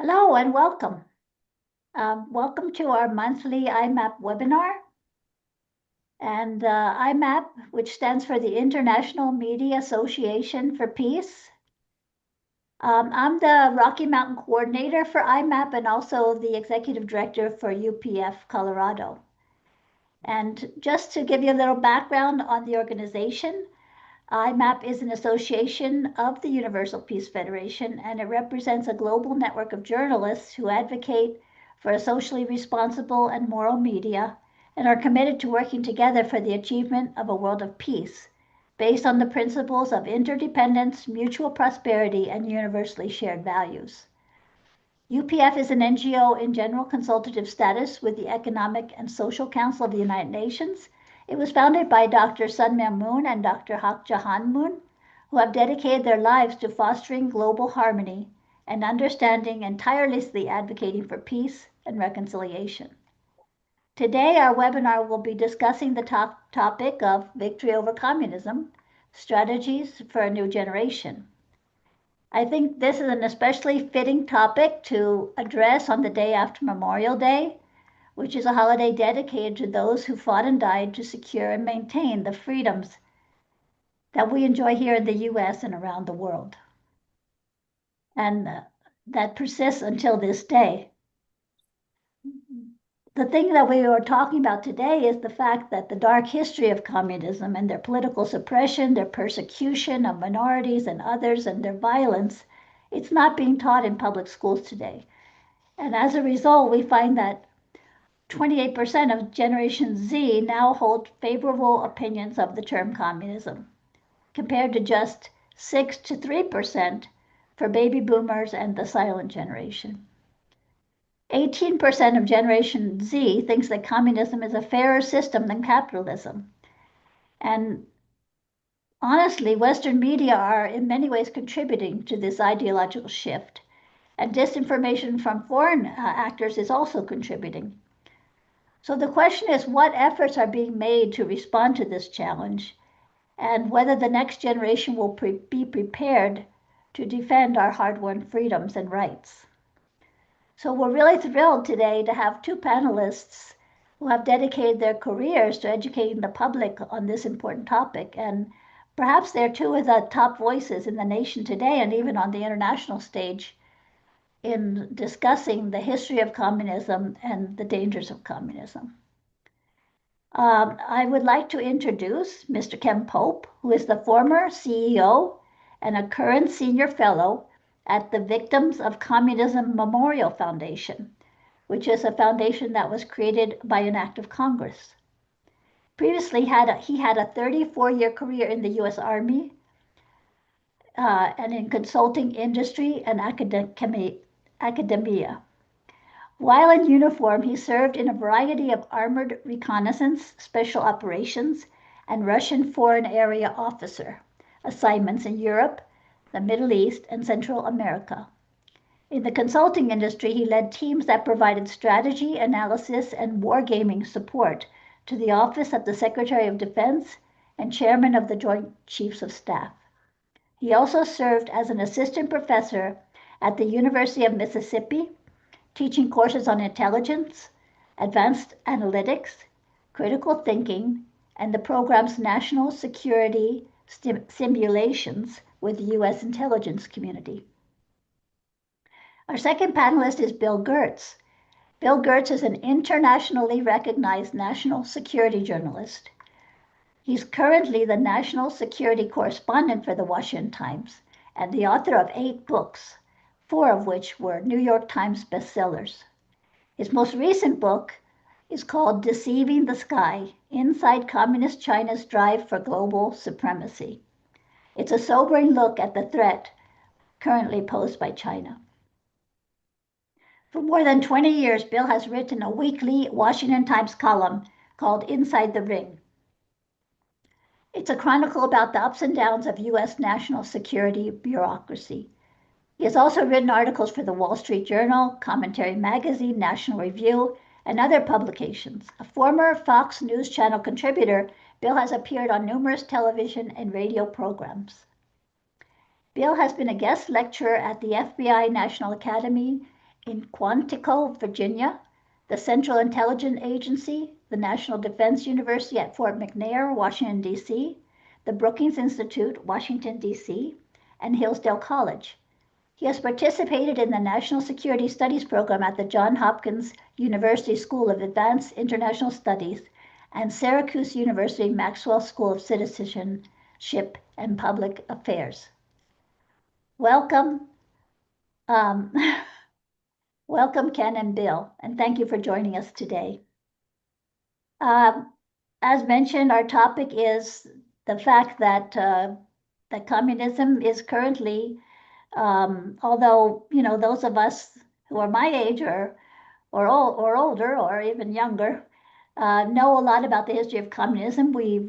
Hello and welcome. Welcome to our monthly IMAP webinar. And IMAP, which stands for the International Media Association for Peace. I'm the Rocky Mountain coordinator for IMAP and also the executive director for UPF Colorado. And just to give you a little background on the organization, IMAP is an association of the Universal Peace Federation, and it represents a global network of journalists who advocate for a socially responsible and moral media and are committed to working together for the achievement of a world of peace based on the principles of interdependence, mutual prosperity, and universally shared values. UPF is an NGO in general consultative status with the Economic and Social Council of the United Nations. It was founded by Dr. Sun Myung Moon and Dr. Hak Jahan Moon, who have dedicated their lives to fostering global harmony and understanding and tirelessly advocating for peace and reconciliation. Today, our webinar will be discussing the topic of victory over communism, strategies for a new generation. I think this is an especially fitting topic to address on the day after Memorial Day, which is a holiday dedicated to those who fought and died to secure and maintain the freedoms that we enjoy here in the US and around the world, and that persists until this day. The thing that we are talking about today is the fact that the dark history of communism and their political suppression, their persecution of minorities and others, and their violence, it's not being taught in public schools today. And as a result, we find that 28% of Generation Z now hold favorable opinions of the term communism, compared to just 6 to 3% for baby boomers and the silent generation. 18% of Generation Z thinks that communism is a fairer system than capitalism. And honestly, Western media are in many ways contributing to this ideological shift. And disinformation from foreign actors is also contributing. So the question is, what efforts are being made to respond to this challenge, and whether the next generation will be prepared to defend our hard-won freedoms and rights. So we're really thrilled today to have two panelists who have dedicated their careers to educating the public on this important topic. And perhaps they're two of the top voices in the nation today and even on the international stage in discussing the history of communism and the dangers of communism. I would like to introduce Mr. Ken Pope, who is the former CEO and a current senior fellow at the Victims of Communism Memorial Foundation, which is a foundation that was created by an act of Congress. Previously, he had a 34-year career in the U.S. Army and in consulting industry and academia. While in uniform, he served in a variety of armored reconnaissance, special operations, and Russian Foreign Area Officer assignments in Europe, the Middle East, and Central America. In the consulting industry, he led teams that provided strategy, analysis, and wargaming support to the Office of the Secretary of Defense and Chairman of the Joint Chiefs of Staff. He also served as an assistant professor at the University of Mississippi, teaching courses on intelligence, advanced analytics, critical thinking, and the program's national security simulations with the U.S. intelligence community. Our second panelist is Bill Gertz. Bill Gertz is an internationally recognized national security journalist. He's currently the national security correspondent for the Washington Times and the author of 8 books, 4 of which were New York Times bestsellers. His most recent book is called Deceiving the Sky: Inside Communist China's Drive for Global Supremacy. It's a sobering look at the threat currently posed by China. For more than 20 years, Bill has written a weekly Washington Times column called Inside the Ring. It's a chronicle about the ups and downs of U.S. national security bureaucracy. He has also written articles for the Wall Street Journal, Commentary Magazine, National Review, and other publications. A former Fox News Channel contributor, Bill has appeared on numerous television and radio programs. Bill has been a guest lecturer at the FBI National Academy in Quantico, Virginia, the Central Intelligence Agency, the National Defense University at Fort McNair, Washington, D.C., the Brookings Institute, Washington, D.C., and Hillsdale College. He has participated in the National Security Studies program at the Johns Hopkins University School of Advanced International Studies and Syracuse University Maxwell School of Citizenship and Public Affairs. Welcome, um, welcome, Ken and Bill, and thank you for joining us today. As mentioned, our topic is the fact that that communism is currently, although those of us who are my age or older or even younger know a lot about the history of communism. We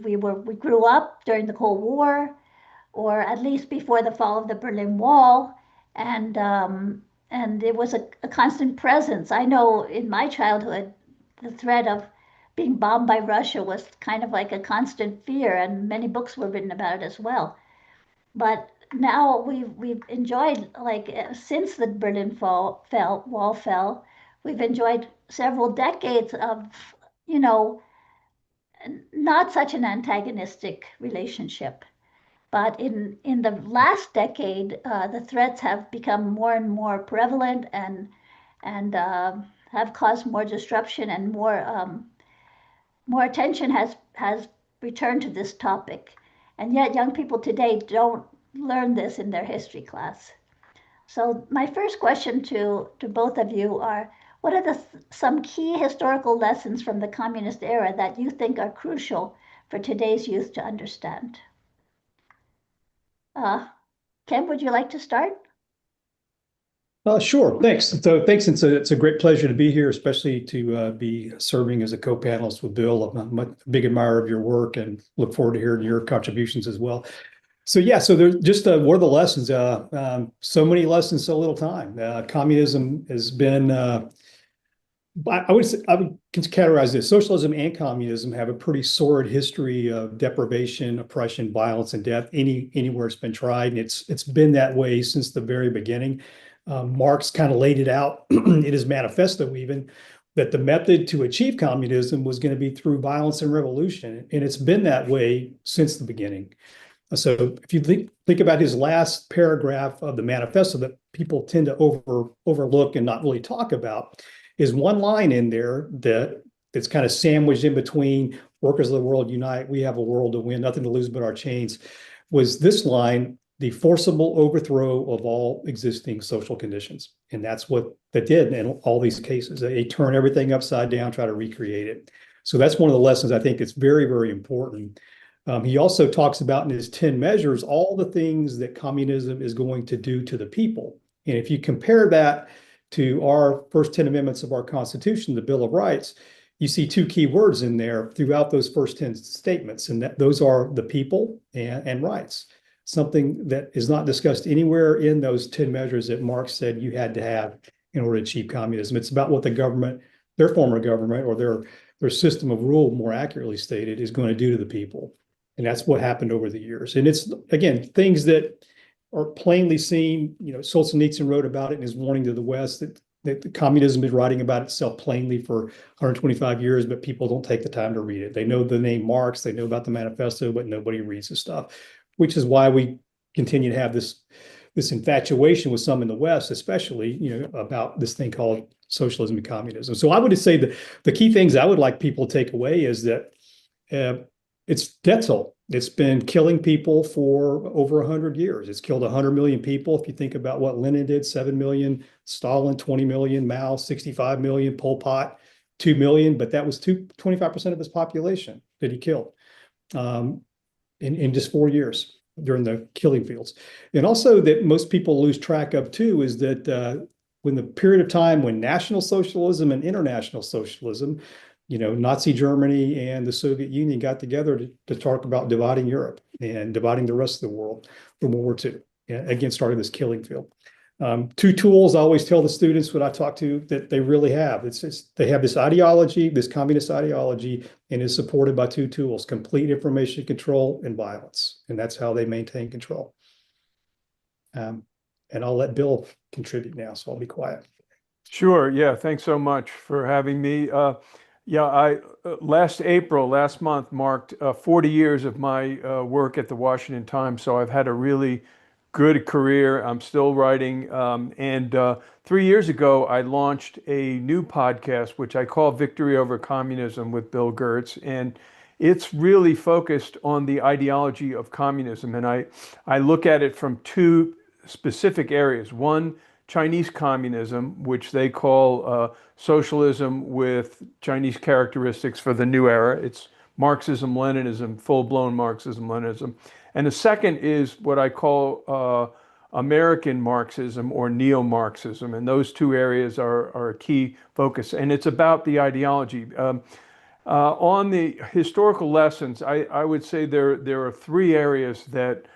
grew up during the Cold War, or at least before the fall of the Berlin Wall, and it was a constant presence. I know in my childhood, the threat of being bombed by Russia was kind of like a constant fear, and many books were written about it as well. But now we've enjoyed, like, since the wall fell, we've enjoyed several decades of, you know, not such an antagonistic relationship. But in the last decade, the threats have become more and more prevalent and have caused more disruption, and more attention has returned to this topic. And yet young people today don't learn this in their history class. So my first question to both of you are, what are some key historical lessons from the communist era that you think are crucial for today's youth to understand? Uh, Ken, would you like to start? Sure, thanks. So thanks, it's a great pleasure to be here, especially to be serving as a co-panelist with Bill. I'm a big admirer of your work and look forward to hearing your contributions as well. So yeah, so there's just what are the lessons? So many lessons, so little time. Communism has been, I would categorize this. Socialism and communism have a pretty sordid history of deprivation, oppression, violence, and death anywhere it's been tried. And it's been that way since the very beginning. Marx kind of laid it out in his manifesto even, that the method to achieve communism was going to be through violence and revolution. And it's been that way since the beginning. So if you think about his last paragraph of the manifesto that people tend to overlook and not really talk about, is one line in there that's kind of sandwiched in between "workers of the world unite, we have a world to win, nothing to lose but our chains," was this line: the forcible overthrow of all existing social conditions. And that's what that did in all these cases. They turn everything upside down, try to recreate it. So that's one of the lessons I think it's very, very important. He also talks about in his 10 measures all the things that communism is going to do to the people. And if you compare that to our first 10 amendments of our Constitution, the Bill of Rights, you see two key words in there throughout those first 10 statements, and those are the people and rights. Something that is not discussed anywhere in those 10 measures that Marx said you had to have in order to achieve communism. It's about what the government, their form of government, or their system of rule, more accurately stated, is going to do to the people. And that's what happened over the years. And it's, again, things that are plainly seen. Solzhenitsyn wrote about it in his Warning to the West, that the communism is writing about itself plainly for 125 years, but people don't take the time to read it. They know the name Marx, they know about the manifesto, but nobody reads the stuff, which is why we continue to have this infatuation with some in the West, especially, about this thing called socialism and communism. So I would say that the key things I would like people to take away is that it's death toll. It's been killing people for over 100 years. It's killed 100 million people. If you think about what Lenin did, 7 million, Stalin, 20 million, Mao, 65 million, Pol Pot, 2 million, but that was 25% of his population that he killed in just 4 years during the killing fields. And also that most people lose track of too is that when the period of time when National Socialism and International Socialism, Nazi Germany and the Soviet Union got together to talk about dividing Europe and dividing the rest of the world from World War II. Again, starting this killing field. Two tools I always tell the students when I talk to that they really have. They have this ideology, this communist ideology, and is supported by two tools: complete information control and violence. And that's how they maintain control. And I'll let Bill contribute now, so I'll be quiet. Sure. Yeah. Thanks so much for having me. Yeah, last month marked 40 years of my work at the Washington Times. So I've had a really good career. I'm still writing. And 3 years ago, I launched a new podcast, which I call Victory Over Communism with Bill Gertz. And it's really focused on the ideology of communism. And I look at it from two specific areas. One, Chinese communism, which they call socialism with Chinese characteristics for the new era. It's Marxism, Leninism, full-blown Marxism, Leninism. And the second is what I call American Marxism or neo-Marxism. And those two areas are a key focus. And it's about the ideology. On the historical lessons, I would say there are three areas that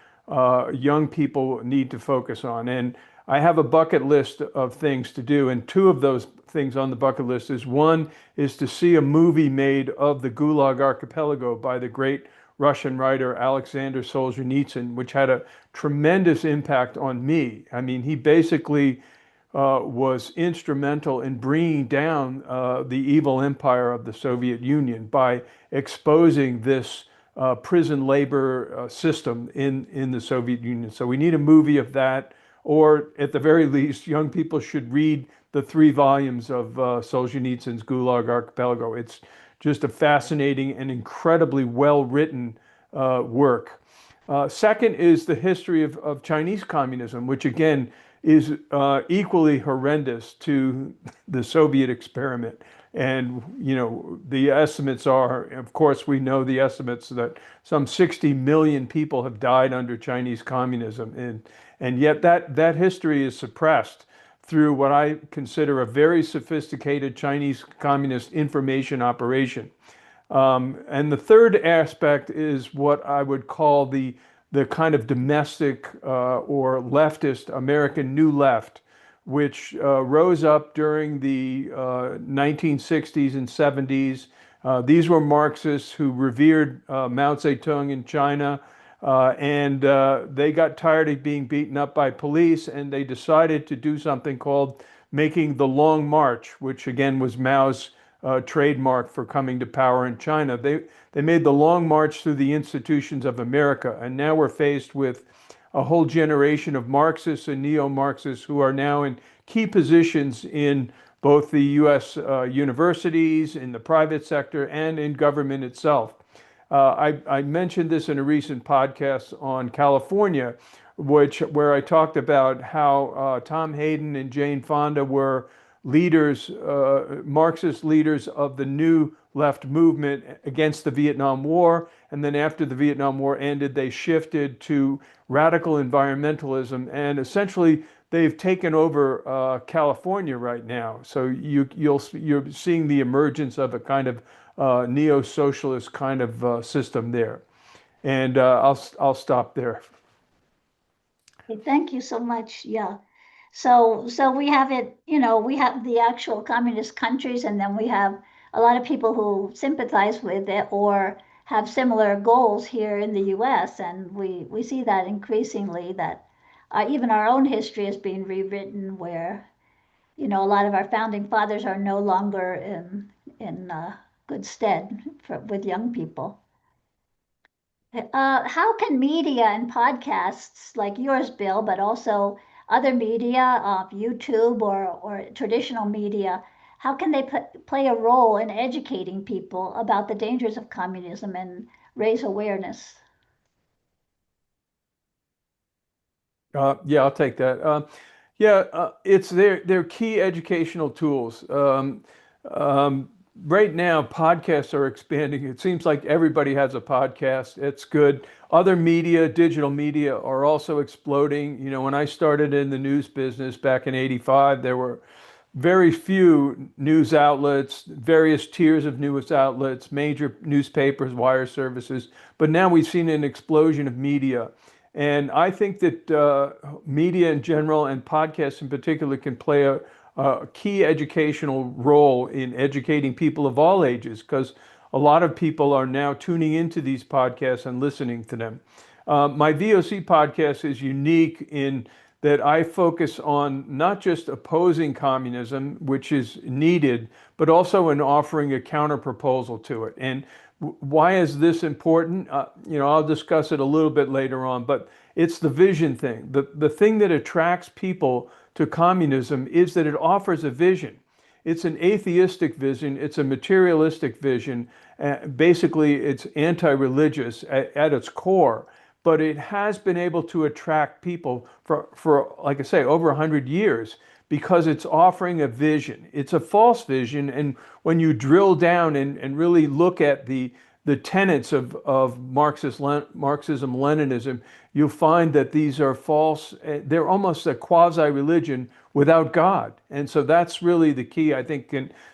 young people need to focus on. And I have a bucket list of things to do. And two of those things on the bucket list is one is to see a movie made of the Gulag Archipelago by the great Russian writer Alexander Solzhenitsyn, which had a tremendous impact on me. I mean, he basically was instrumental in bringing down the evil empire of the Soviet Union by exposing this prison labor system in the Soviet Union. So we need a movie of that, or at the very least, young people should read the 3 volumes of Solzhenitsyn's Gulag Archipelago. It's just a fascinating and incredibly well-written work. Second is the history of Chinese communism, which again is equally horrendous to the Soviet experiment. And, you know, the estimates are, of course, we know the estimates that some 60 million people have died under Chinese communism. And yet that history is suppressed through what I consider a very sophisticated Chinese communist information operation. And the third aspect is what I would call the kind of domestic or leftist American New Left, which rose up during the 1960s and 70s. These were Marxists who revered Mao Zedong in China, and they got tired of being beaten up by police, and they decided to do something called making the Long March, which again was Mao's trademark for coming to power in China. They made the Long March through the institutions of America, and now we're faced with a whole generation of Marxists and neo-Marxists who are now in key positions in both the U.S. Universities, in the private sector, and in government itself. I mentioned this in a recent podcast on California, where I talked about how Tom Hayden and Jane Fonda were leaders, Marxist leaders of the new left movement against the Vietnam War. And then after the Vietnam War ended, they shifted to radical environmentalism. And essentially, they've taken over California right now. So you're seeing the emergence of a kind of neo-socialist kind of system there. And I'll stop there. Okay, thank you so much. Yeah. So we have it, you know, we have the actual communist countries, and then we have a lot of people who sympathize with it or have similar goals here in the US. And we see that increasingly that even our own history is being rewritten where, you know, a lot of our founding fathers are no longer in good stead with young people. How can media and podcasts like yours, Bill, but also other media, YouTube or traditional media, how can they play a role in educating people about the dangers of communism and raise awareness? Yeah, I'll take that. Yeah, it's they're key educational tools. Right now, podcasts are expanding. It seems like everybody has a podcast. It's good. Other media, digital media, are also exploding. You know, when I started in the news business back in '85, there were very few news outlets, various tiers of news outlets, major newspapers, wire services. But now we've seen an explosion of media. And I think that media in general and podcasts in particular can play a key educational role in educating people of all ages, because a lot of people are now tuning into these podcasts and listening to them. My VOC podcast is unique in that I focus on not just opposing communism, which is needed, but also in offering a counterproposal to it. And why is this important? I'll discuss it a little bit later on, but it's the vision thing. The thing that attracts people to communism is that it offers a vision. It's an atheistic vision. It's a materialistic vision. Basically, it's anti-religious at its core, but it has been able to attract people for like I say, over 100 years because it's offering a vision. It's a false vision, and when you drill down and really look at the tenets of Marxism-Leninism, you'll find that these are false. They're almost a quasi-religion without God. And so that's really the key, I think,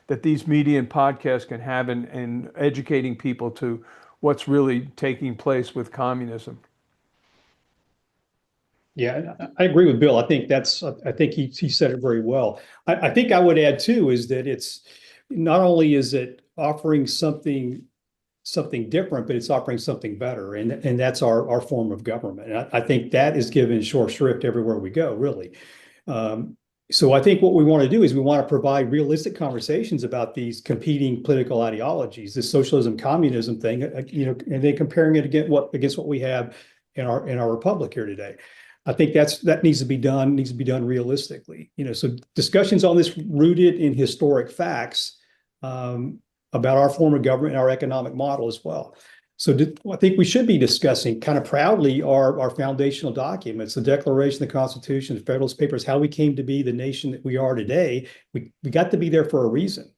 that these media and podcasts can have in educating people to what's really taking place with communism. Yeah, I agree with Bill. I think he said it very well. I think I would add too is that it's not only is it offering something different, but it's offering something better, and that's our form of government. And I think that is given short shrift everywhere we go, really. So I think what we want to do is we want to provide realistic conversations about these competing political ideologies, this socialism, communism thing, and then comparing it against what we have in our republic here today. I think that needs to be done realistically. So discussions on this rooted in historic facts about our form of government and our economic model as well. So I think we should be discussing kind of proudly our foundational documents, the Declaration, the Constitution, the Federalist Papers, how we came to be the nation that we are today. We got to be there for a reason.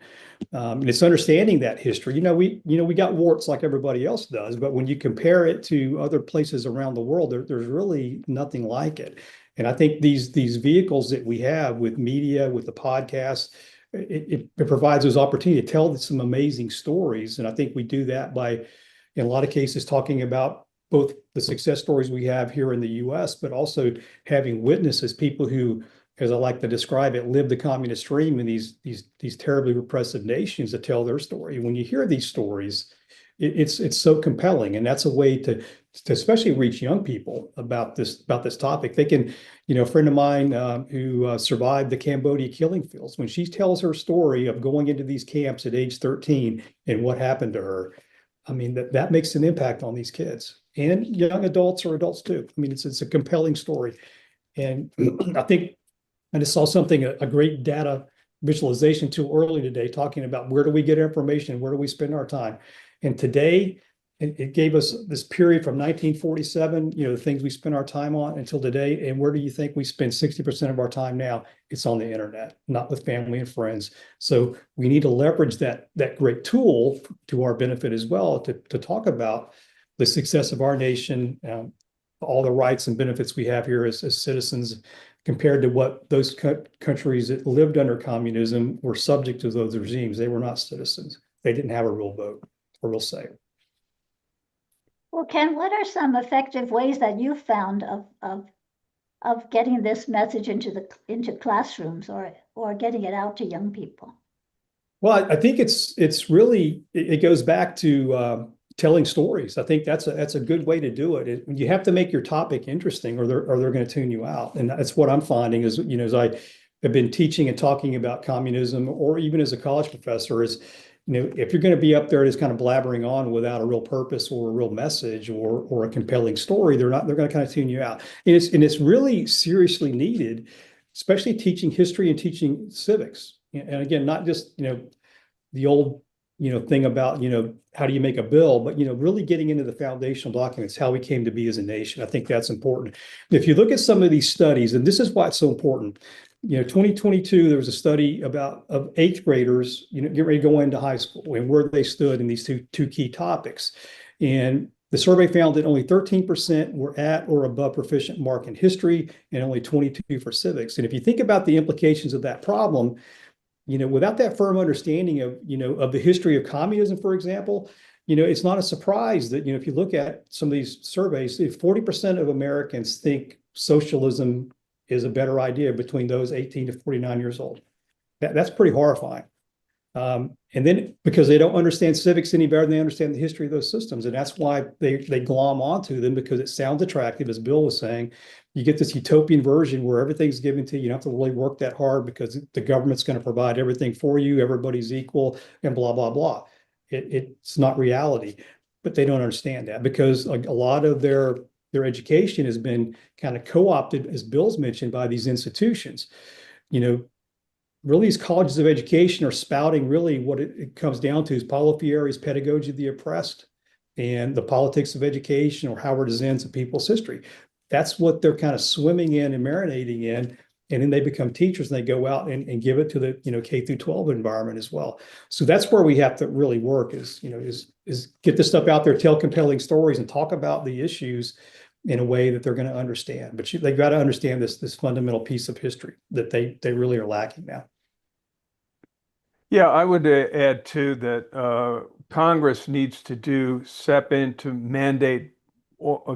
And it's understanding that history. We got warts like everybody else does, but when you compare it to other places around the world, there's really nothing like it. And I think these vehicles that we have with media, with the podcast, it provides those opportunities to tell some amazing stories. And I think we do that by, in a lot of cases, talking about both the success stories we have here in the US, but also having witnesses, people who, as I like to describe it, live the communist dream in these terribly repressive nations to tell their story. When you hear these stories, it's so compelling, and that's a way to especially reach young people about this topic. They can, a friend of mine who survived the Cambodia killing fields, when she tells her story of going into these camps at age 13 and what happened to her, I mean, that makes an impact on these kids and young adults or adults too. I mean, it's a compelling story, and I think. I just saw a great data visualization tool early today, talking about where do we get information, where do we spend our time. And today, it gave us this period from 1947, the things we spend our time on until today. And where do you think we spend 60% of our time now? It's on the internet, not with family and friends. So we need to leverage that great tool to our benefit as well to talk about the success of our nation, all the rights and benefits we have here as citizens, compared to what those countries that lived under communism were subject to those regimes. They were not citizens. They didn't have a real vote or real say. Well, Ken, what are some effective ways that you found of getting this message into classrooms or getting it out to young people? Well, I think it's really, it goes back to telling stories. I think that's a good way to do it. You have to make your topic interesting, or they're going to tune you out. And that's what I'm finding is, as I have been teaching and talking about communism, or even as a college professor, is, if you're going to be up there just kind of blabbering on without a real purpose or a real message or a compelling story, they're going to kind of tune you out. And it's really seriously needed, especially teaching history and teaching civics. And again, not just, the old thing about, how do you make a bill, but, really getting into the foundational documents, how we came to be as a nation. I think that's important. If you look at some of these studies, and this is why it's so important, 2022, there was a study of eighth graders, getting ready to go into high school and where they stood in these two key topics. And the survey found that only 13% were at or above proficient mark in history and only 22% for civics. And if you think about the implications of that problem, without that firm understanding of the history of communism, for example, it's not a surprise that, if you look at some of these surveys, 40% of Americans think socialism is a better idea between those 18 to 49 years old. That's pretty horrifying. And then because they don't understand civics any better than they understand the history of those systems. And that's why they glom onto them, because it sounds attractive, as Bill was saying. You get this utopian version where everything's given to you. You don't have to really work that hard because the government's going to provide everything for you. Everybody's equal and blah, blah, blah. It's not reality, but they don't understand that because a lot of their education has been kind of co-opted, as Bill's mentioned, by these institutions. Really these colleges of education are spouting really what it comes down to is Paulo Freire's Pedagogy of the Oppressed and the politics of education, or Howard Zinn's A People's History. That's what they're kind of swimming in and marinating in. And then they become teachers and they go out and give it to the K through 12 environment as well. So that's where we have to really work is get this stuff out there, tell compelling stories, and talk about the issues in a way that they're going to understand. But they've got to understand this fundamental piece of history that they really are lacking now. Yeah, I would add too that Congress needs to step in to mandate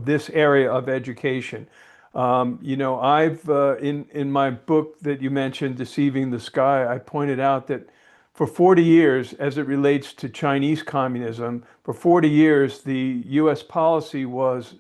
this area of education. I've in my book that you mentioned, Deceiving the Sky, I pointed out that for 40 years, as it relates to Chinese communism, for 40 years, the U.S. policy was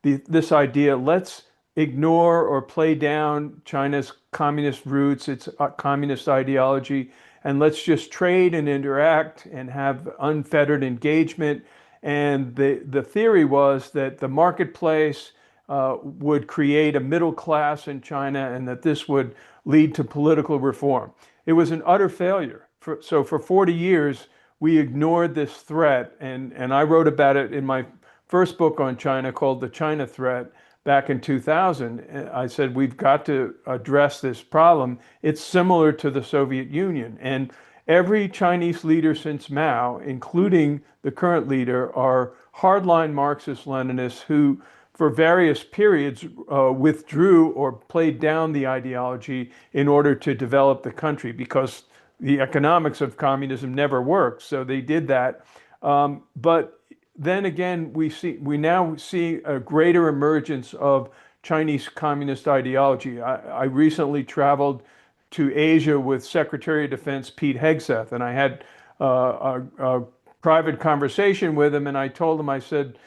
this idea: let's ignore or play down China's communist roots, its communist ideology, and let's just trade and interact and have unfettered engagement. And the theory was that the marketplace would create a middle class in China and that this would lead to political reform. It was an utter failure. So for 40 years, we ignored this threat. And I wrote about it in my first book on China called The China Threat. Back in 2000, I said, we've got to address this problem. It's similar to the Soviet Union. And every Chinese leader since Mao, including the current leader, are hardline Marxist-Leninists who, for various periods, withdrew or played down the ideology in order to develop the country because the economics of communism never worked. So they did that. But then again, we now see a greater emergence of Chinese communist ideology. I recently traveled to Asia with Secretary of Defense Pete Hegseth, and I had a private conversation with him, and I told him, I said,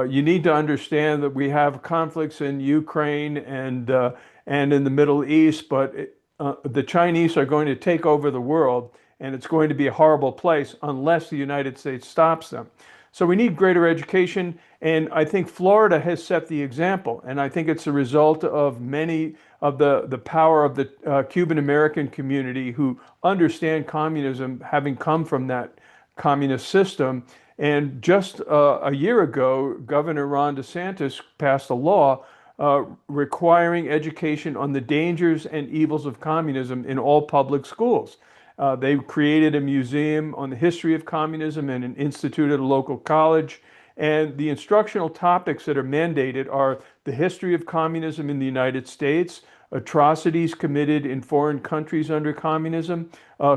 you need to understand that we have conflicts in Ukraine and in the Middle East, but the Chinese are going to take over the world, and it's going to be a horrible place unless the United States stops them. So we need greater education, and I think Florida has set the example, and I think it's a result of many of the power of the Cuban American community who understand communism, having come from that communist system. And just a year ago, Governor Ron DeSantis passed a law requiring education on the dangers and evils of communism in all public schools. They created a museum on the history of communism and an institute at a local college. And the instructional topics that are mandated are the history of communism in the United States, atrocities committed in foreign countries under communism,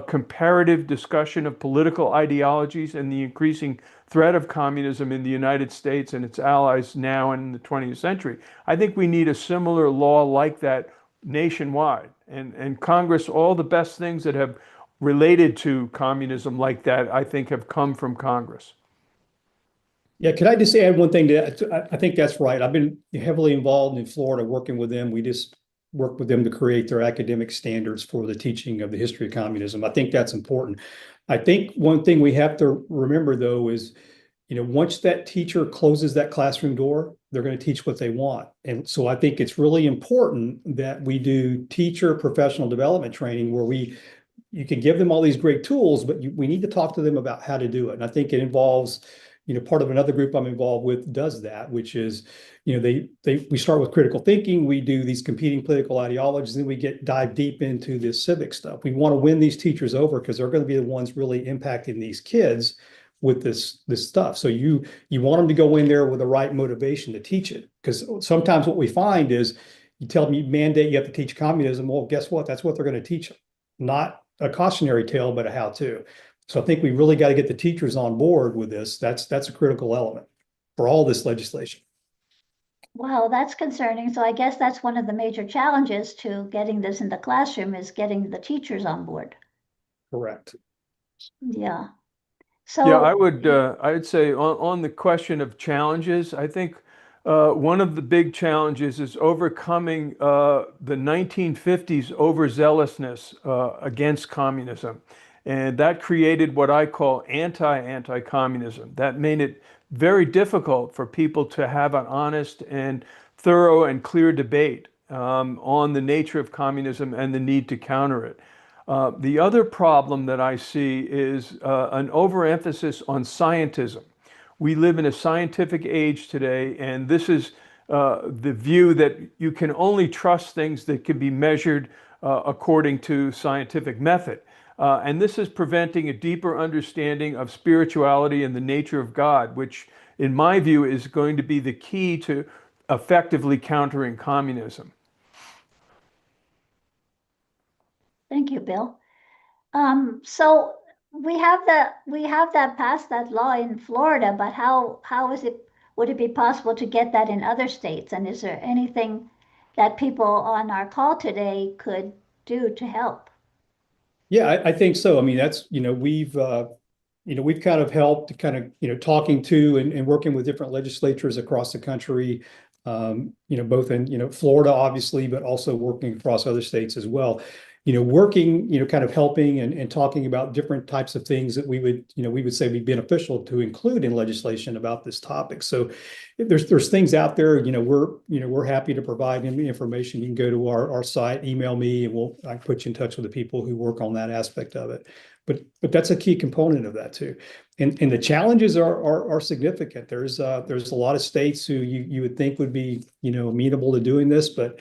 comparative discussion of political ideologies and the increasing threat of communism in the United States and its allies now and in the 20th century. I think we need a similar law like that nationwide. And Congress, all the best things that have related to communism like that, I think have come from Congress. Yeah, could I just add one thing to that? I think that's right. I've been heavily involved in Florida working with them. We just work with them to create their academic standards for the teaching of the history of communism. I think that's important. I think one thing we have to remember, though, is once that teacher closes that classroom door, they're going to teach what they want. And so I think it's really important that we do teacher professional development training where you can give them all these great tools, but we need to talk to them about how to do it. And I think it involves, part of another group I'm involved with does that, which is, we start with critical thinking, we do these competing political ideologies, then we dive deep into this civic stuff. We want to win these teachers over because they're going to be the ones really impacting these kids with this stuff. So you want them to go in there with the right motivation to teach it. Because sometimes what we find is you tell them you mandate you have to teach communism. Well, guess what? That's what they're going to teach them. Not a cautionary tale, but a how-to. So I think we really got to get the teachers on board with this. That's a critical element for all this legislation. Well, that's concerning. So I guess that's one of the major challenges to getting this in the classroom is getting the teachers on board. Correct. Yeah. Yeah, So, I'd say on the question of challenges, I think one of the big challenges is overcoming the 1950s overzealousness against communism. And that created what I call anti-communism. That made it very difficult for people to have an honest and thorough and clear debate on the nature of communism and the need to counter it. The other problem that I see is an overemphasis on scientism. We live in a scientific age today, and this is the view that you can only trust things that can be measured according to scientific method. And this is preventing a deeper understanding of spirituality and the nature of God, which, in my view, is going to be the key to effectively countering communism. thank you, Bill. So we have that passed that law in Florida, but how would it be possible to get that in other states? And is there anything that people on our call today could do to help? Yeah, I think so. I mean, that's, we've kind of helped kind of, talking to and working with different legislatures across the country, both in, Florida, obviously, but also working across other states as well. Working, kind of helping and talking about different types of things that we would say be beneficial to include in legislation about this topic. So there's things out there, we're happy to provide any information. You can go to our site, email me, and I put you in touch with the people who work on that aspect of it. But that's a key component of that too. And the challenges are significant. There's a lot of states who you would think would be, amenable to doing this, but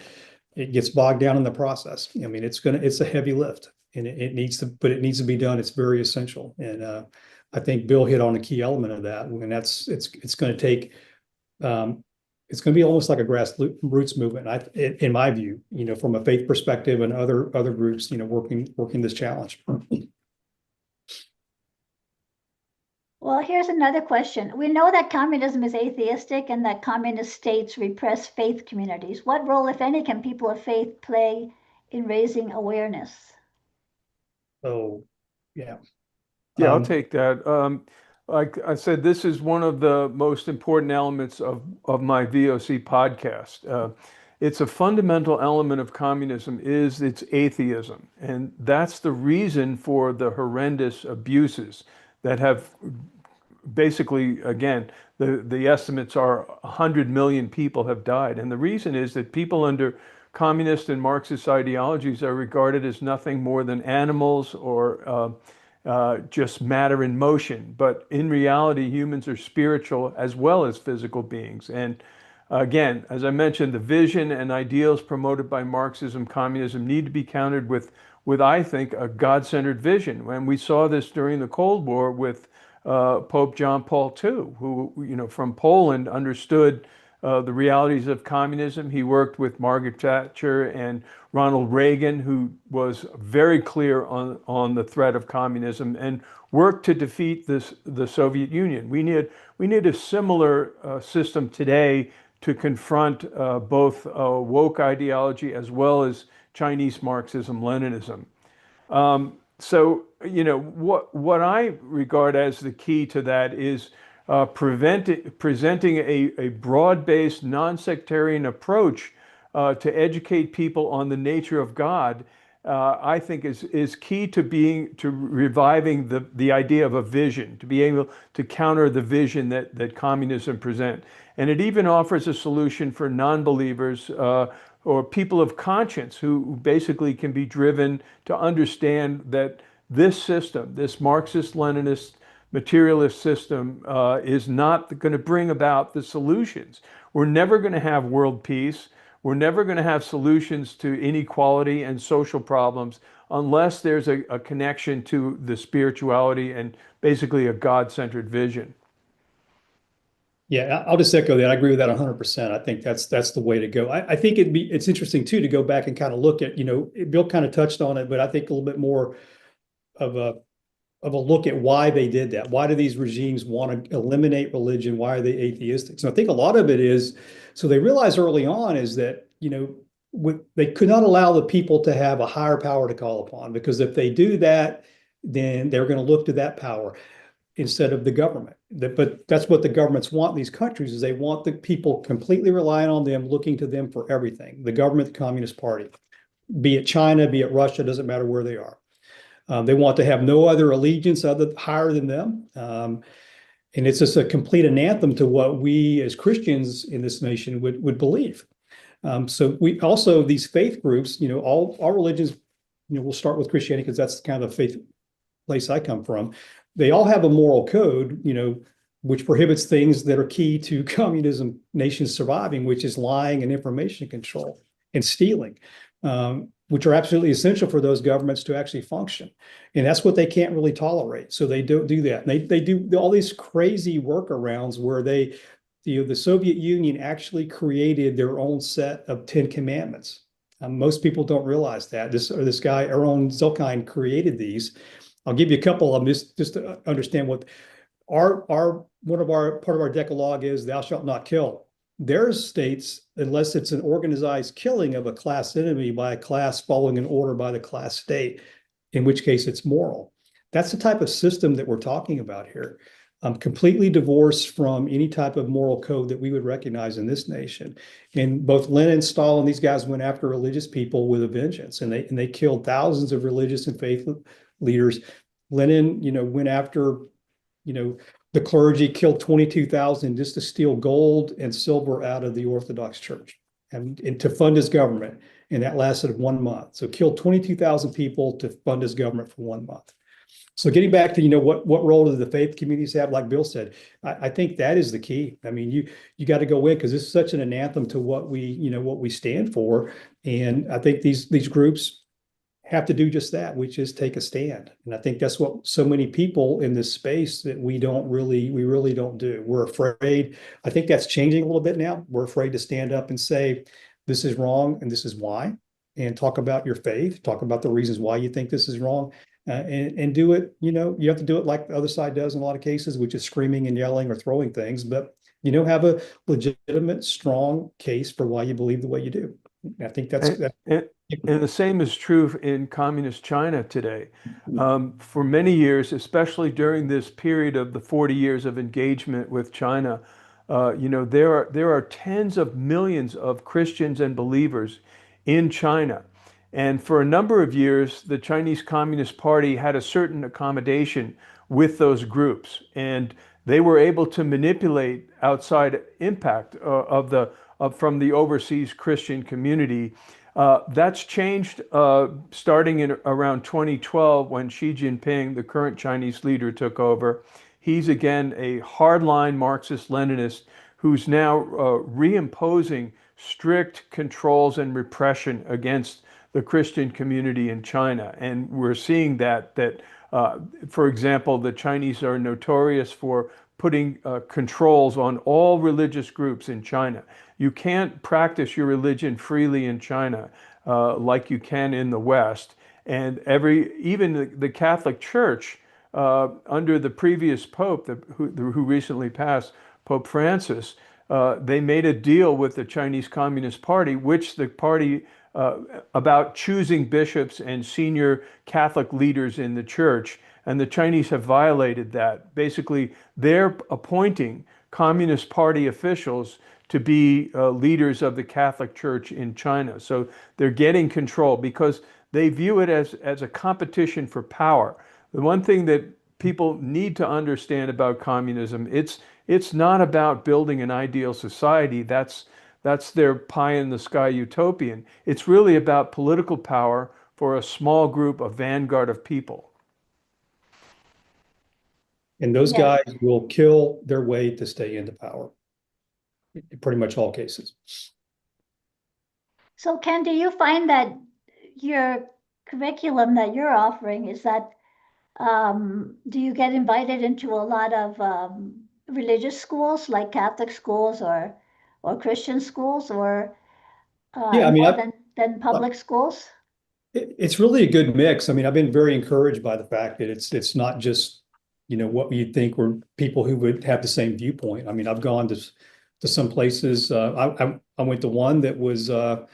it gets bogged down in the process. I mean, it's a heavy lift, and it needs to be done. It's very essential. And I think Bill hit on a key element of that. And it's going to take, it's going to be almost like a grassroots movement. In my view, from a faith perspective and other groups, working this challenge. Well, here's another question. We know that communism is atheistic and that communist states repress faith communities. What role, if any, can people of faith play in raising awareness? Oh, yeah. Yeah, I'll take that. Like I said, this is one of the most important elements of my VOC podcast. It's a fundamental element of communism is its atheism. And that's the reason for the horrendous abuses that have basically, again, the estimates are 100 million people have died. And the reason is that people under communist and Marxist ideologies are regarded as nothing more than animals or just matter in motion. But in reality, humans are spiritual as well as physical beings. And again, as I mentioned, the vision and ideals promoted by Marxism, communism need to be countered with I think, a God-centered vision. And we saw this during the Cold War with Pope John Paul II, who, from Poland understood the realities of communism. He worked with Margaret Thatcher and Ronald Reagan, who was very clear on the threat of communism and worked to defeat the Soviet Union. We need a similar system today to confront both woke ideology as well as Chinese Marxism, Leninism. So, what I regard as the key to that is presenting a broad-based, non-sectarian approach to educate people on the nature of God. I think is key to reviving the idea of a vision, to be able to counter the vision that communism present. And it even offers a solution for non-believers or people of conscience who basically can be driven to understand that this system, this Marxist-Leninist materialist system, is not going to bring about the solutions. We're never going to have world peace. We're never going to have solutions to inequality and social problems unless there's a connection to the spirituality and basically a God-centered vision. Yeah, I'll just echo that. I agree with that 100%. I think that's the way to go. I think it's interesting too to go back and kind of look at, Bill kind of touched on it, but I think a little bit more of a look at why they did that. Why do these regimes want to eliminate religion? Why are they atheistic? So I think a lot of it is, so they realized early on is that, they could not allow the people to have a higher power to call upon, because if they do that, then they're going to look to that power instead of the government. But that's what the governments want in these countries, is they want the people completely relying on them, looking to them for everything. The government, the Communist Party, be it China, be it Russia, doesn't matter where they are. They want to have no other allegiance higher than them. And it's just a complete anathema to what we as Christians in this nation would believe. So we also, these faith groups, all religions, we'll start with Christianity because that's kind of the faith place I come from. They all have a moral code, which prohibits things that are key to communism nations surviving, which is lying and information control and stealing, which are absolutely essential for those governments to actually function. And that's what they can't really tolerate. So they don't do that. And they do all these crazy workarounds where the Soviet Union actually created their own set of 10 commandments. Most people don't realize that. This guy, Aaron Zilkind, created these. I'll give you a couple of them just to understand what part of our Decalogue is: thou shalt not kill. Theirs states, unless it's an organized killing of a class enemy by a class following an order by the class state, in which case it's moral. That's the type of system that we're talking about here. Completely divorced from any type of moral code that we would recognize in this nation. And both Lenin, Stalin, these guys went after religious people with a vengeance, and they killed thousands of religious and faith leaders. Lenin, went after, the clergy, killed 22,000 just to steal gold and silver out of the Orthodox Church and to fund his government. And that lasted 1 month. So killed 22,000 people to fund his government for 1 month. So getting back to, what role do the faith communities have, like Bill said, I think that is the key. I mean, you got to go in because this is such an anathema to what we stand for. And I think these groups have to do just that, which is take a stand. And I think that's what so many people in this space that we really don't do. We're afraid. I think that's changing a little bit now. We're afraid to stand up and say, this is wrong and this is why, and talk about your faith, talk about the reasons why you think this is wrong. And do it, you have to do it like the other side does in a lot of cases, which is screaming and yelling or throwing things, but, have a legitimate, strong case for why you believe the way you do. I think that's. And the same is true in communist China today. For many years, especially during this period of the 40 years of engagement with China, there are tens of millions of Christians and believers in China. And for a number of years, the Chinese Communist Party had a certain accommodation with those groups, and they were able to manipulate outside impact from the overseas Christian community. That's changed starting in around 2012 when Xi Jinping, the current Chinese leader, took over. He's again a hardline Marxist-Leninist who's now reimposing strict controls and repression against the Christian community in China. And we're seeing that for example, the Chinese are notorious for putting controls on all religious groups in China. You can't practice your religion freely in China like you can in the West. And even the Catholic Church, under the previous Pope who recently passed, Pope Francis, they made a deal with the Chinese Communist Party, which the party about choosing bishops and senior Catholic leaders in the church. And the Chinese have violated that. Basically, they're appointing Communist Party officials to be leaders of the Catholic Church in China. So they're getting control because they view it as a competition for power. The one thing that people need to understand about communism, it's not about building an ideal society. That's their pie in the sky utopian. It's really about political power for a small group, a vanguard of people. And those guys will kill their way to stay into power in pretty much all cases. So Ken, do you find that your curriculum that you're offering is that, do you get invited into a lot of religious schools like Catholic schools or Christian schools or Yeah, I mean, more than public schools? It's really a good mix. I mean, I've been very encouraged by the fact that it's not just, what you'd think were people who would have the same viewpoint. I mean, I've gone to some places. I went to one that was up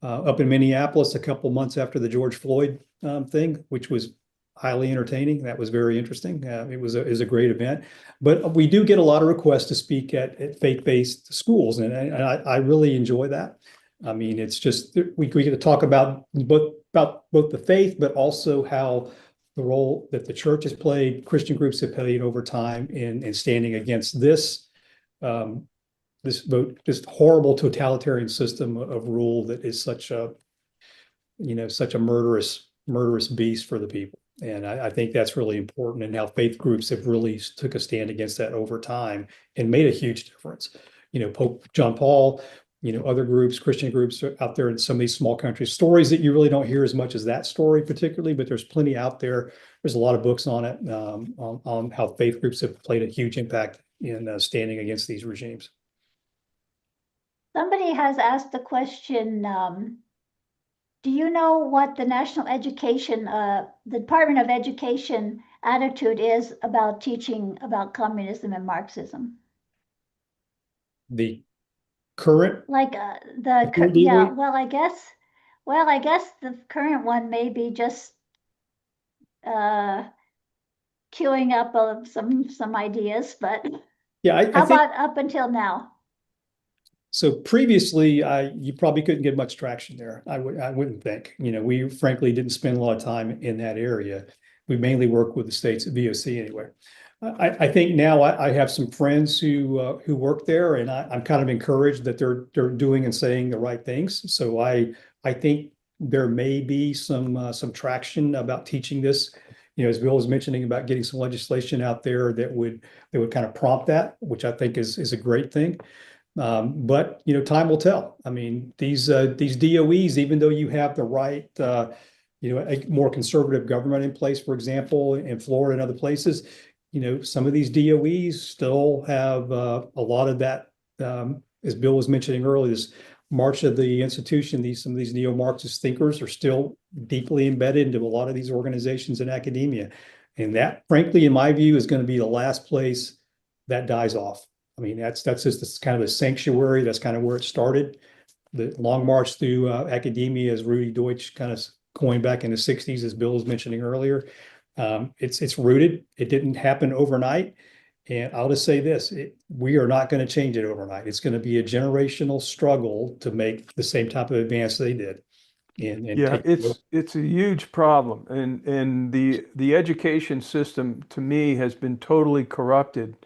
in Minneapolis a couple months after the George Floyd thing, which was highly entertaining. That was very interesting. It was a great event. But we do get a lot of requests to speak at faith-based schools, and I really enjoy that. I mean, it's just we get to talk about both the faith, but also how the role that the church has played, Christian groups have played over time in standing against this this horrible totalitarian system of rule that is such a such a murderous beast for the people. And I think that's really important, and how faith groups have really took a stand against that over time and made a huge difference. Pope John Paul, other groups, Christian groups out there in some of these small countries, stories that you really don't hear as much as that story particularly, but there's plenty out there. There's a lot of books on it, on how faith groups have played a huge impact in standing against these regimes. Somebody has asked the question, do you know what the the Department of Education attitude is about teaching about communism and Marxism? The current, Like yeah, well, I guess the current one may be just queuing up of some ideas, but yeah, I how think about up until now? so. Previously, you probably couldn't get much traction there. I wouldn't think. We frankly didn't spend a lot of time in that area. We mainly work with the states at VOC anyway. I think now I have some friends who work there, and I'm kind of encouraged that they're doing and saying the right things. So I think there may be some traction about teaching this. As Bill was mentioning about getting some legislation out there that would kind of prompt that, which I think is a great thing. But time will tell. I mean, these DOEs, even though you have the right, a more conservative government in place, for example, in Florida and other places, some of these DOEs still have a lot of that. As Bill was mentioning earlier, this march of the institution, some of these neo-Marxist thinkers are still deeply embedded into a lot of these organizations in academia. And that, frankly, in my view, is going to be the last place that dies off. I mean, that's just kind of a sanctuary. That's kind of where it started. The long march through academia, as Rudy Deutsch kind of coined back in the 60s, as Bill was mentioning earlier. It's rooted. It didn't happen overnight. And I'll just say this, we are not going to change it overnight. It's going to be a generational struggle to make the same type of advance they did. Yeah, it's a huge problem. And the education system, to me, has been totally corrupted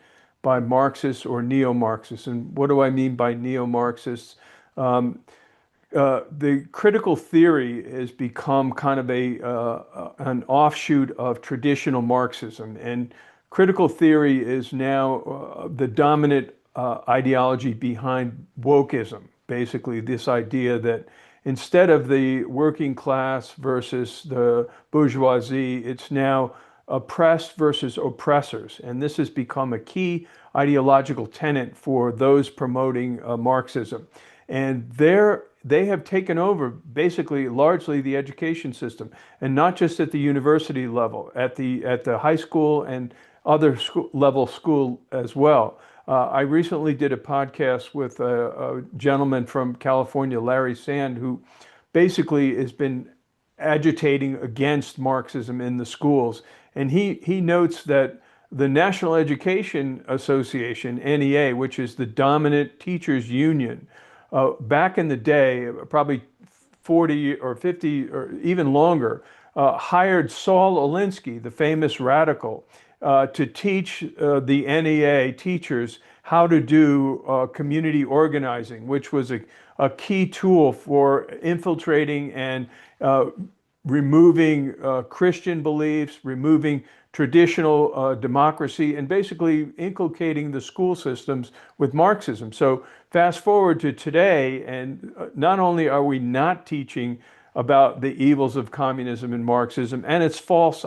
by Marxists or neo-Marxists. And what do I mean by neo-Marxists? The critical theory has become kind of an offshoot of traditional Marxism, and critical theory is now the dominant ideology behind wokeism. Basically, this idea that instead of the working class versus the bourgeoisie, it's now oppressed versus oppressors, and this has become a key ideological tenet for those promoting Marxism. And they have taken over basically largely the education system, and not just at the university level, at the high school and other level school as well. I recently did a podcast with a gentleman from California, Larry Sand, who basically has been agitating against Marxism in the schools. And he notes that the National Education Association, NEA, which is the dominant teachers union, back in the day, probably 40 or 50 or even longer, hired Saul Alinsky, the famous radical, to teach the NEA teachers how to do community organizing, which was a key tool for infiltrating and removing Christian beliefs, removing traditional democracy, and basically inculcating the school systems with Marxism. So fast forward to today, and not only are we not teaching about the evils of communism and Marxism and its false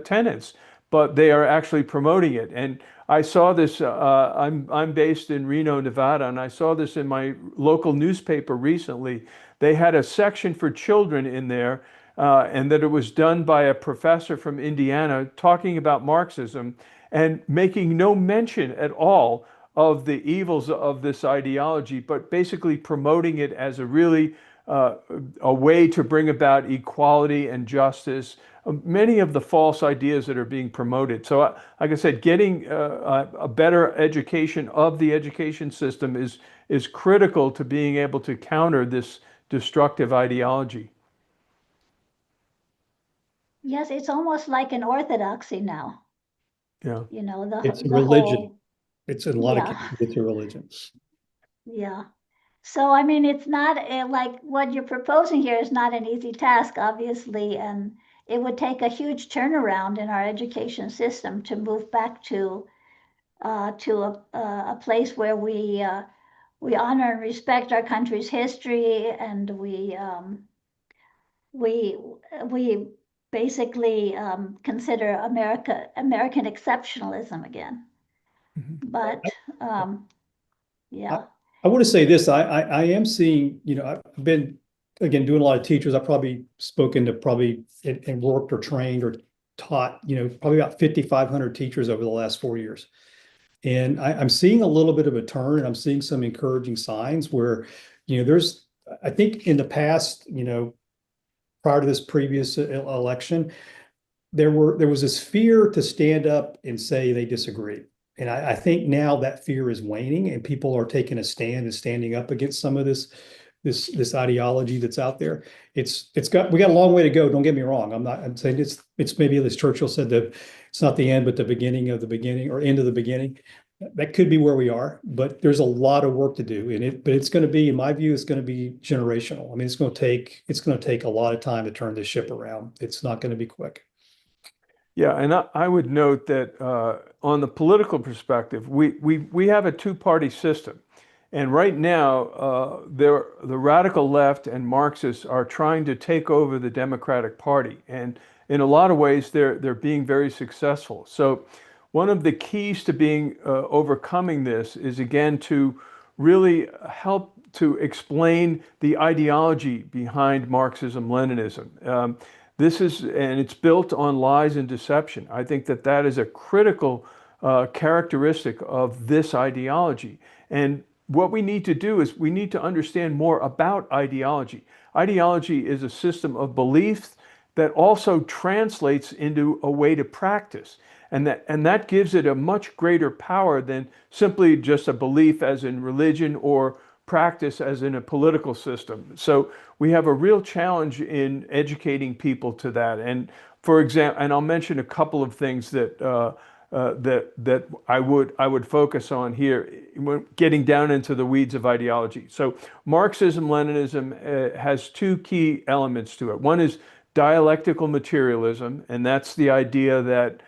tenets, but they are actually promoting it. And I saw this, I'm based in Reno, Nevada, and I saw this in my local newspaper recently. They had a section for children in there, and that it was done by a professor from Indiana talking about Marxism and making no mention at all of the evils of this ideology, but basically promoting it as a really uh, a way to bring about equality and justice, many of the false ideas that are being promoted. So, like I said, getting a better education of the education system is critical to being able to counter this destructive ideology. Yes, it's almost like an orthodoxy now. Yeah. You know, It's a the religion. whole, It's in a lot of yeah, cases, it's a religion. yeah. So, I mean, it's not like what you're proposing here is not an easy task, obviously, and it would take a huge turnaround in our education system to move back to a place where we honor and respect our country's history, and we we basically consider American exceptionalism again. Mhm. But I, yeah, I want to say this, I am seeing, I've been, again, doing a lot of teachers. I've probably spoken to probably and worked or trained or taught, probably about 5,500 teachers over the last 4 years. And I'm seeing a little bit of a turn, and I'm seeing some encouraging signs where, I think in the past, prior to this previous election, there was this fear to stand up and say they disagree. And I think now that fear is waning, and people are taking a stand and standing up against some of this ideology that's out there. We got a long way to go. Don't get me wrong. I'm saying it's maybe, as Churchill said, that it's not the end, but the beginning of the beginning, or end of the beginning. That could be where we are, but there's a lot of work to do. But it's going to be, in my view, it's going to be generational. I mean, it's going to take a lot of time to turn this ship around. It's not going to be quick. Yeah, and I would note that on the political perspective, we have a two-party system. And right now, the radical left and Marxists are trying to take over the Democratic Party. And in a lot of ways, they're being very successful. So one of the keys to being overcoming this is, again, to really help to explain the ideology behind Marxism-Leninism. And it's built on lies and deception. I think that is a critical characteristic of this ideology. And what we need to do is we need to understand more about ideology. Ideology is a system of beliefs that also translates into a way to practice. And that gives it a much greater power than simply just a belief as in religion or practice as in a political system. So we have a real challenge in educating people to that. And for example, and I'll mention a couple of things that I would focus on here, getting down into the weeds of ideology. So Marxism-Leninism has two key elements to it. One is dialectical materialism, and that's the idea that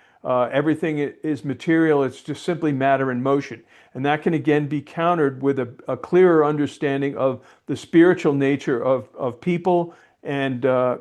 everything is material, it's just simply matter in motion. And that can again be countered with a clearer understanding of the spiritual nature of people and the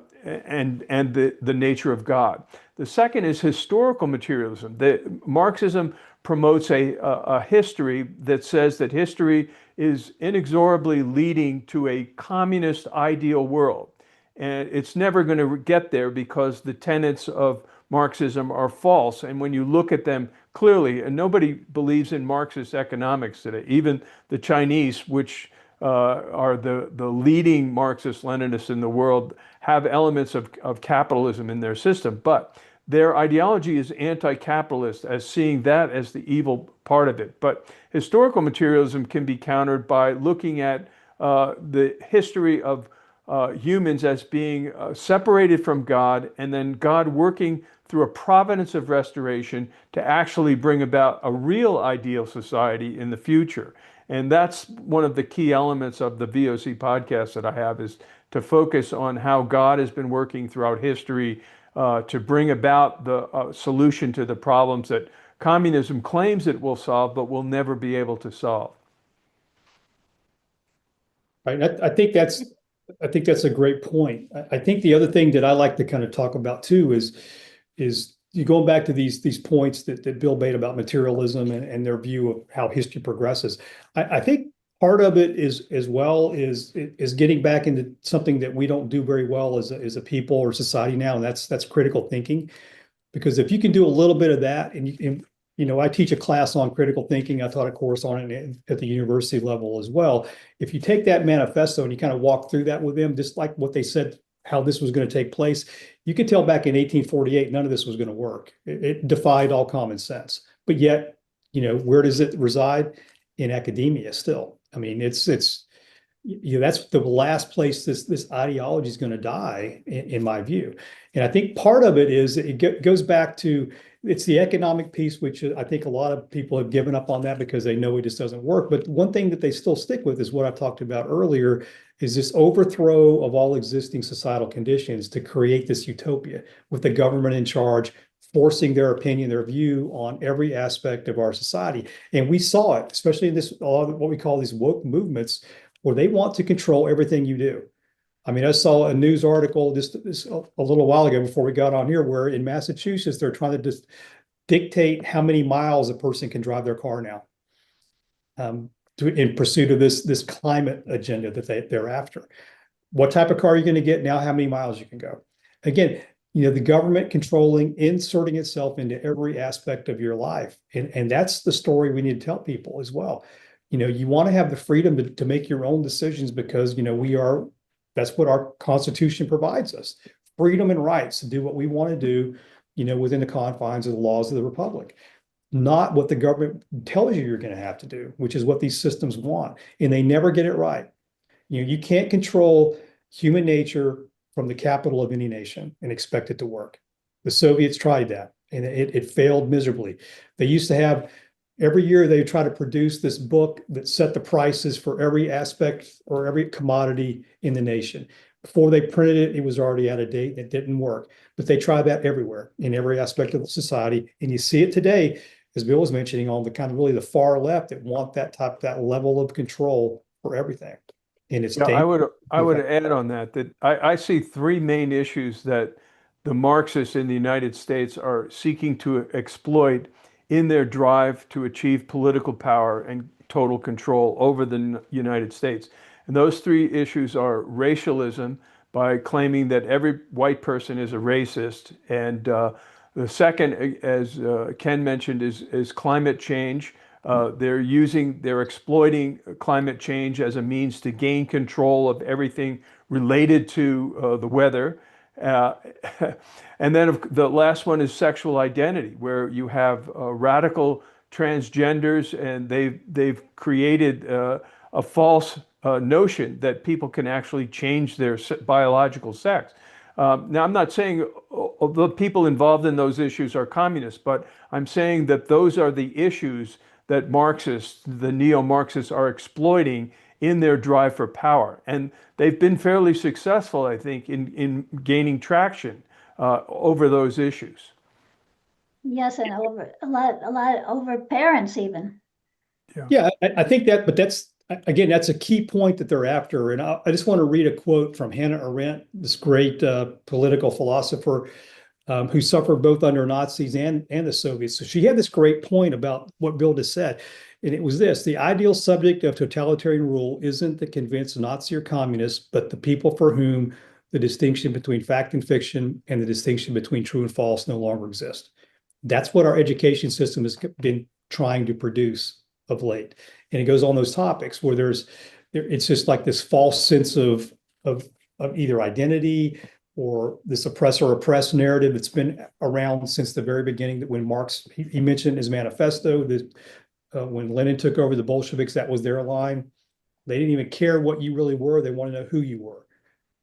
nature of God. The second is historical materialism. Marxism promotes a history that says that history is inexorably leading to a communist ideal world. And it's never going to get there because the tenets of Marxism are false. And when you look at them clearly, and nobody believes in Marxist economics today, even the Chinese, which are the leading Marxist-Leninists in the world, have elements of capitalism in their system. But their ideology is anti-capitalist, as seeing that as the evil part of it. But historical materialism can be countered by looking at the history of humans as being separated from God, and then God working through a providence of restoration to actually bring about a real ideal society in the future. And that's one of the key elements of the VOC podcast that I have, is to focus on how God has been working throughout history to bring about the solution to the problems that communism claims it will solve, but will never be able to solve. Right. I think that's a great point. I think the other thing that I like to kind of talk about too is you going back to these points that Bill made about materialism and their view of how history progresses. I think part of it is, as well, is getting back into something that we don't do very well as a people or society now, and that's critical thinking. Because if you can do a little bit of that, and I teach a class on critical thinking. I taught a course on it at the university level as well. If you take that manifesto and you kind of walk through that with them, just like what they said, how this was going to take place, you could tell back in 1848, none of this was going to work. It defied all common sense. But yet, where does it reside? In academia still. I mean, that's the last place this ideology is going to die, in my view. And I think part of it is it goes back to it's the economic piece, which I think a lot of people have given up on that because they know it just doesn't work. But one thing that they still stick with is what I talked about earlier, is this overthrow of all existing societal conditions to create this utopia with the government in charge, forcing their opinion, their view on every aspect of our society. And we saw it, especially in what we call these woke movements, where they want to control everything you do. I mean, I saw a news article just a little while ago before we got on here, where in Massachusetts, they're trying to just dictate how many miles a person can drive their car now, in pursuit of this climate agenda that they're after. What type of car are you going to get now? How many miles you can go? Again, the government inserting itself into every aspect of your life. And that's the story we need to tell people as well. You want to have the freedom to make your own decisions because, that's what our Constitution provides us. Freedom and rights to do what we want to do, within the confines of the laws of the Republic. Not what the government tells you you're going to have to do, which is what these systems want. And they never get it right. You can't control human nature from the capital of any nation and expect it to work. The Soviets tried that and it failed miserably. They used to have, every year they try to produce this book that set the prices for every aspect or every commodity in the nation. Before they printed it, it was already out of date. It didn't work. But they try that everywhere in every aspect of the society. And you see it today, as Bill was mentioning, on the kind of really the far left that want that level of control for everything. And it's I would add on that I see three main issues that the Marxists in the United States are seeking to exploit in their drive to achieve political power and total control over the United States. And those three issues are racialism, by claiming that every white person is a racist. And the second, as Ken mentioned, is climate change. They're exploiting climate change as a means to gain control of everything related to the weather. And then the last one is sexual identity, where you have radical transgenders, and they've created a false notion that people can actually change their biological sex. Now, I'm not saying the people involved in those issues are communists, but I'm saying that those are the issues that Marxists, the neo-Marxists, are exploiting in their drive for power. And they've been fairly successful, I think, in gaining traction over those issues. Yes, and over a lot over parents even. Yeah, I think that, but that's a key point that they're after. And I just want to read a quote from Hannah Arendt, this great political philosopher who suffered both under Nazis and the Soviets. So she had this great point about what Bill just said. And it was this: the ideal subject of totalitarian rule isn't the convinced Nazi or communist, but the people for whom the distinction between fact and fiction and the distinction between true and false no longer exist. That's what our education system has been trying to produce of late. And it goes on those topics where it's just like this false sense of either identity or this oppressor-oppressed narrative that's been around since the very beginning. That when Marx, he mentioned in his manifesto that when Lenin took over the Bolsheviks, that was their line. They didn't even care what you really were. They wanted to know who you were.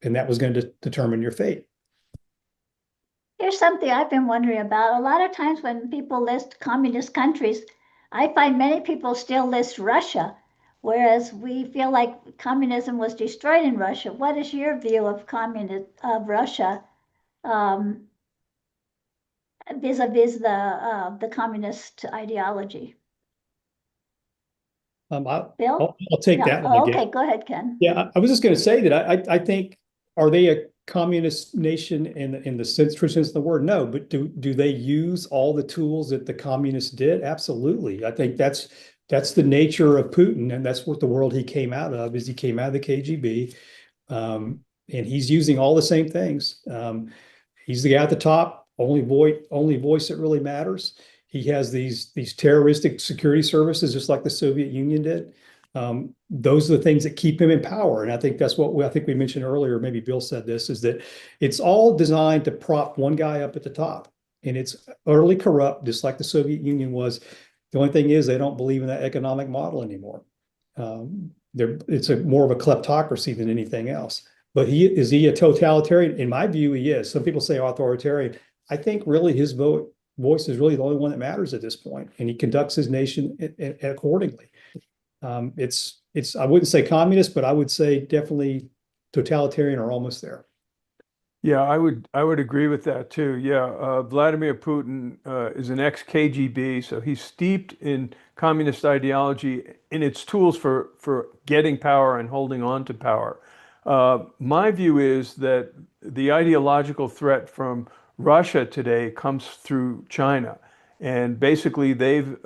And that was going to determine your fate. Here's something I've been wondering about. A lot of times when people list communist countries, I find many people still list Russia, whereas we feel like communism was destroyed in Russia. What is your view of Russia vis-a-vis the communist ideology? Bill? I'll take that one again. Okay, go ahead, Ken. Yeah, I was just going to say that I think, are they a communist nation in the true sense of the word? No, but do they use all the tools that the communists did? Absolutely. I think that's the nature of Putin, and that's what the world he came out of. Is he came out of the KGB, and he's using all the same things. He's the guy at the top, only voice that really matters. He has these terroristic security services, just like the Soviet Union did. Those are the things that keep him in power. And I think that's what I think we mentioned earlier, maybe Bill said this, is that it's all designed to prop one guy up at the top. And it's utterly corrupt, just like the Soviet Union was. The only thing is they don't believe in that economic model anymore. It's more of a kleptocracy than anything else. But is he a totalitarian? In my view, he is. Some people say authoritarian. I think really his voice is really the only one that matters at this point, and he conducts his nation accordingly. I wouldn't say communist, but I would say definitely totalitarian or almost there. Yeah, I would agree with that too. Yeah, Vladimir Putin is an ex-KGB, so he's steeped in communist ideology in its tools for getting power and holding on to power. My view is that the ideological threat from Russia today comes through China, and basically they've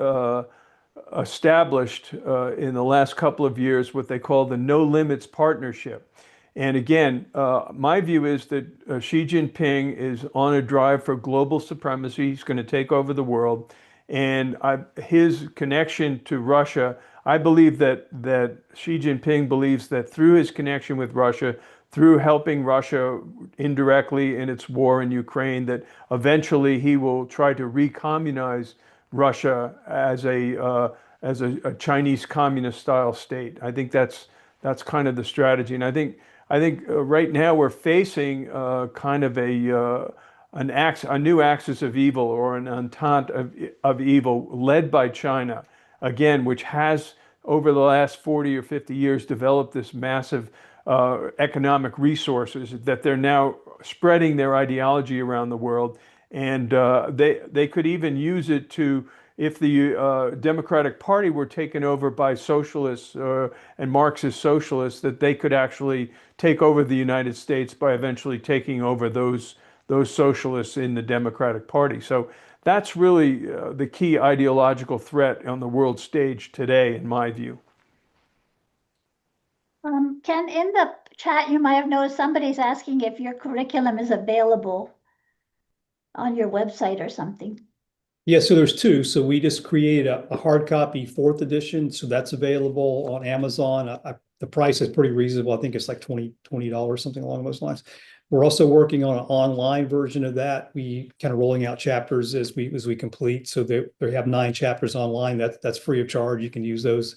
established in the last couple of years what they call the No Limits Partnership. And again, my view is that Xi Jinping is on a drive for global supremacy. He's going to take over the world. And his connection to Russia, I believe that Xi Jinping believes that through his connection with Russia, through helping Russia indirectly in its war in Ukraine, that eventually he will try to recommunize Russia as a Chinese communist style state. I think that's kind of the strategy. And I think right now we're facing kind of a new axis of evil, or an entente of evil led by China, again, which has over the last 40 or 50 years developed this massive economic resources that they're now spreading their ideology around the world. And they could even use it to, if the Democratic Party were taken over by socialists and Marxist socialists, that they could actually take over the United States by eventually taking over those socialists in the Democratic Party. So that's really the key ideological threat on the world stage today, in my view. Ken, in the chat, you might have noticed somebody's asking if your curriculum is available on your website or something. Yeah, so there's two. So we just created a hard copy 4th edition. So that's available on Amazon. The price is pretty reasonable. I think it's like $20, something along those lines. We're also working on an online version of that. We kind of rolling out chapters as we complete. So they have 9 chapters online. That's free of charge. You can use those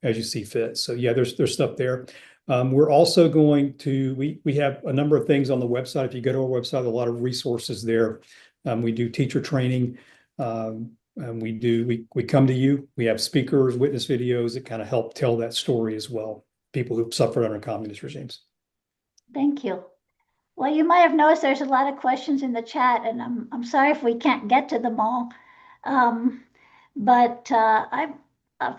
as you see fit. So yeah, there's stuff there. We're also going to, we have a number of things on the website. If you go to our website, a lot of resources there. We do teacher training. And we come to you. We have speakers, witness videos that kind of help tell that story as well. People who've suffered under communist regimes. Thank you. Well, you might have noticed there's a lot of questions in the chat, and I'm sorry if we can't get to them all.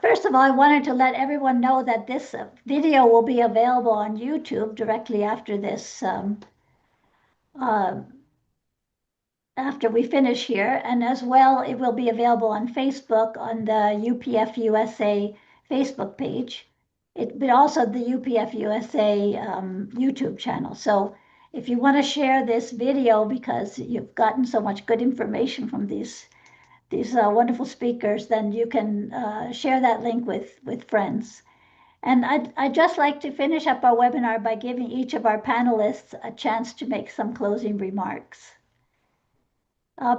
First of all, I wanted to let everyone know that this video will be available on YouTube directly after this, after we finish here. And as well, it will be available on Facebook on the UPF USA Facebook page. But also the UPF USA YouTube channel. So if you want to share this video because you've gotten so much good information from these wonderful speakers, then you can share that link with friends. And I'd just like to finish up our webinar by giving each of our panelists a chance to make some closing remarks.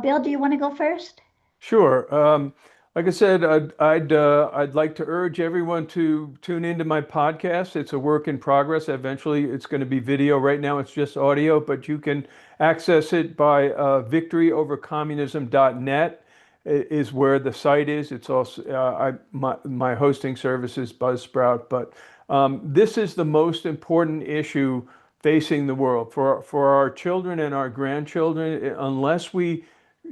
Bill, do you want to go first? Sure. Like I said, I'd like to urge everyone to tune into my podcast. It's a work in progress. Eventually, it's going to be video. Right now, it's just audio, but you can access it by victoryovercommunism.net is where the site is. It's also my hosting service is Buzzsprout, but this is the most important issue facing the world for our children and our grandchildren. Unless we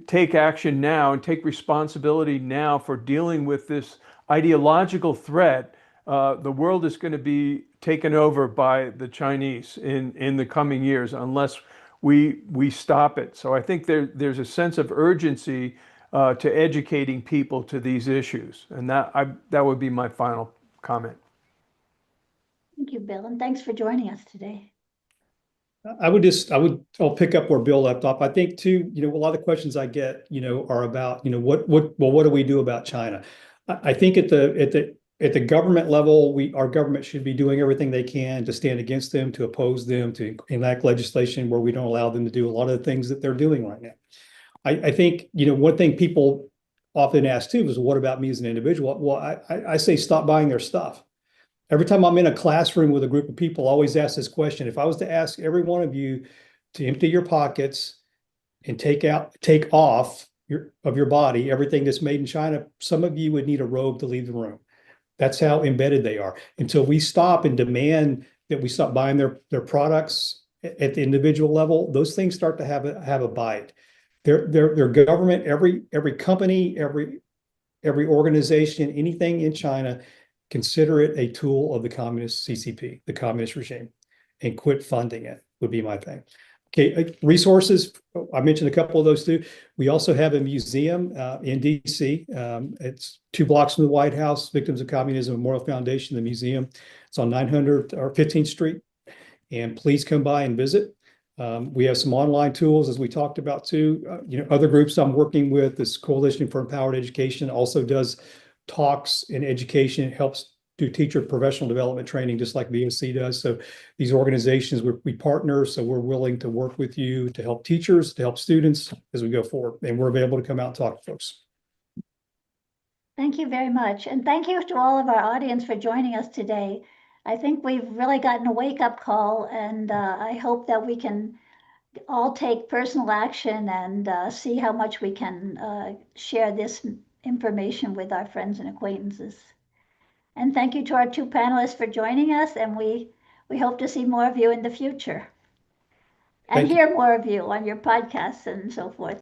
take action now and take responsibility now for dealing with this ideological threat, the world is going to be taken over by the Chinese in the coming years unless we stop it. So I think there's a sense of urgency to educating people to these issues, and that would be my final comment. Thank you, Bill, and thanks for joining us today. I'll pick up where Bill left off. I think too, a lot of questions I get, are about, what do we do about China? I think at the government level, our government should be doing everything they can to stand against them, to oppose them, to enact legislation where we don't allow them to do a lot of the things that they're doing right now. I think, one thing people often ask too is, what about me as an individual? Well, I say stop buying their stuff. Every time I'm in a classroom with a group of people, I always ask this question. If I was to ask every one of you to empty your pockets and take off your body everything that's made in China, some of you would need a robe to leave the room. That's how embedded they are. Until we stop and demand that we stop buying their products at the individual level, those things start to have a bite. Their government, every company, every organization, anything in China, consider it a tool of the communist CCP, the communist regime, and quit funding it would be my thing. Okay, resources, I mentioned a couple of those too. We also have a museum in DC. It's 2 blocks from the White House, Victims of Communism Memorial Foundation, the museum. It's on 900 or 15th Street. And please come by and visit. We have some online tools, as we talked about too. Other groups I'm working with, this Coalition for Empowered Education, also does talks in education. It helps do teacher professional development training, just like VOC does. So these organizations, we partner, so we're willing to work with you to help teachers, to help students as we go forward. And we're available to come out and talk to folks. Thank you very much. And thank you to all of our audience for joining us today. I think we've really gotten a wake-up call, and I hope that we can all take personal action and see how much we can share this information with our friends and acquaintances. And thank you to our 2 panelists for joining us, and we hope to see more of you in the future and hear more of you on your podcasts and so forth.